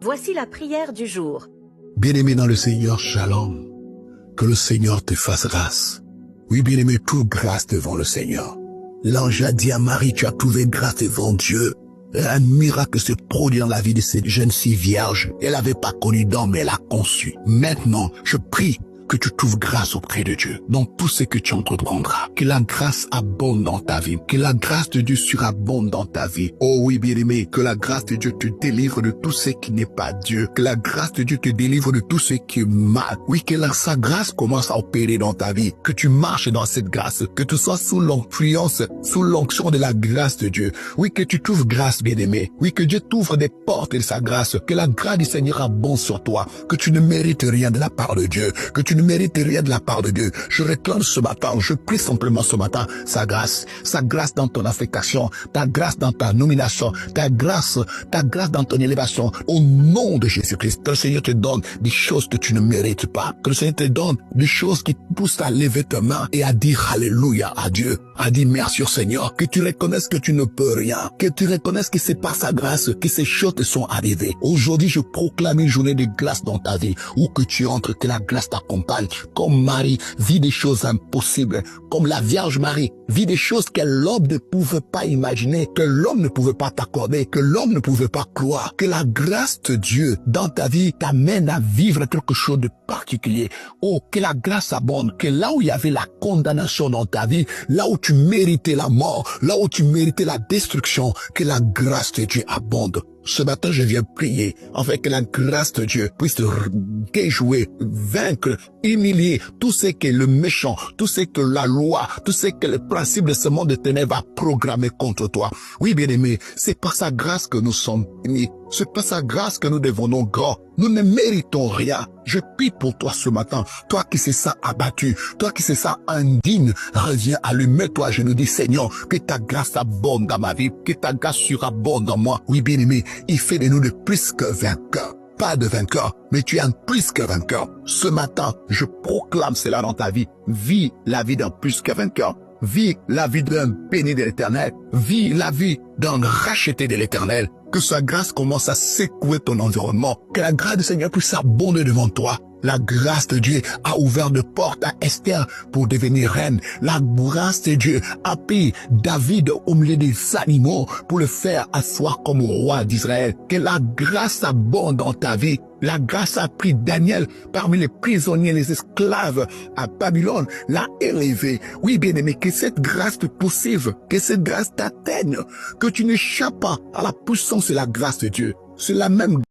Voici la prière du jour. Bien-aimé dans le Seigneur, shalom. Que le Seigneur te fasse grâce. Oui, bien-aimé, trouve grâce devant le Seigneur. L'ange a dit à Marie, tu as trouvé grâce devant Dieu. Un miracle se produit dans la vie de cette jeune fille vierge. Elle n'avait pas connu d'homme, mais elle a conçu. Maintenant, je prie que tu trouves grâce auprès de Dieu dans tout ce que tu entreprendras. Que la grâce abonde dans ta vie. Que la grâce de Dieu surabonde dans ta vie. Oh oui, bien-aimé, que la grâce de Dieu te délivre de tout ce qui n'est pas Dieu. Que la grâce de Dieu te délivre de tout ce qui est mal. Oui, que sa grâce commence à opérer dans ta vie. Que tu marches dans cette grâce. Que tu sois sous l'influence, sous l'onction de la grâce de Dieu. Oui, que tu trouves grâce, bien-aimé. Oui, que Dieu t'ouvre des portes de sa grâce. Que la grâce du Seigneur abonde sur toi. Que tu ne mérites rien de la part de Dieu. Que tu ne mérites rien de la part de Dieu. Je réclame ce matin, je prie simplement ce matin, sa grâce dans ton affectation, ta grâce dans ta nomination, ta grâce dans ton élévation, au nom de Jésus-Christ. Que le Seigneur te donne des choses que tu ne mérites pas. Que le Seigneur te donne des choses qui te poussent à lever ta main et à dire alléluia à Dieu, à dire merci au Seigneur, que tu reconnaisses que tu ne peux rien, que tu reconnaisses que c'est par sa grâce que ces choses te sont arrivées. Aujourd'hui, je proclame une journée de grâce dans ta vie, où que tu entres, que la grâce t'accompagne. Comme Marie vit des choses impossibles, comme la Vierge Marie vit des choses que l'homme ne pouvait pas imaginer, que l'homme ne pouvait pas t'accorder, que l'homme ne pouvait pas croire. Que la grâce de Dieu dans ta vie t'amène à vivre quelque chose de particulier. Oh, que la grâce abonde, que là où il y avait la condamnation dans ta vie, là où tu méritais la mort, là où tu méritais la destruction, que la grâce de Dieu abonde. Ce matin, je viens prier afin que la grâce de Dieu puisse te déjouer, vaincre, humilier tout ce que le méchant, tout ce que la loi, tout ce que le principe de ce monde de ténèbres a programmé contre toi. Oui, bien-aimé, c'est par sa grâce que nous sommes bénis. C'est par sa grâce que nous devenons grands. Nous ne méritons rien. Je prie pour toi ce matin. Toi qui sais ça abattu, toi qui sais ça indigne, reviens à lui, mets-toi à genoux, dis Seigneur, que ta grâce abonde dans ma vie, que ta grâce surabonde dans moi. Oui, bien-aimé, il fait de nous de plus que vainqueurs. Pas de vainqueur, mais tu es un plus que vainqueur. Ce matin, je proclame cela dans ta vie. Vis la vie d'un plus que vainqueur. Vis la vie d'un béni de l'Éternel. Vis la vie d'un racheté de l'Éternel. Que sa grâce commence à secouer ton environnement. Que la grâce du Seigneur puisse abonder devant toi. La grâce de Dieu a ouvert de portes à Esther pour devenir reine. La grâce de Dieu a pris David au milieu des animaux pour le faire asseoir comme roi d'Israël. Que la grâce abonde dans ta vie. La grâce a pris Daniel parmi les prisonniers, les esclaves à Babylone, l'a élevé. Oui, bien-aimé, que cette grâce te poursuive, que cette grâce t'atteigne, que tu n'échappes pas à la puissance et la grâce de Dieu. C'est la même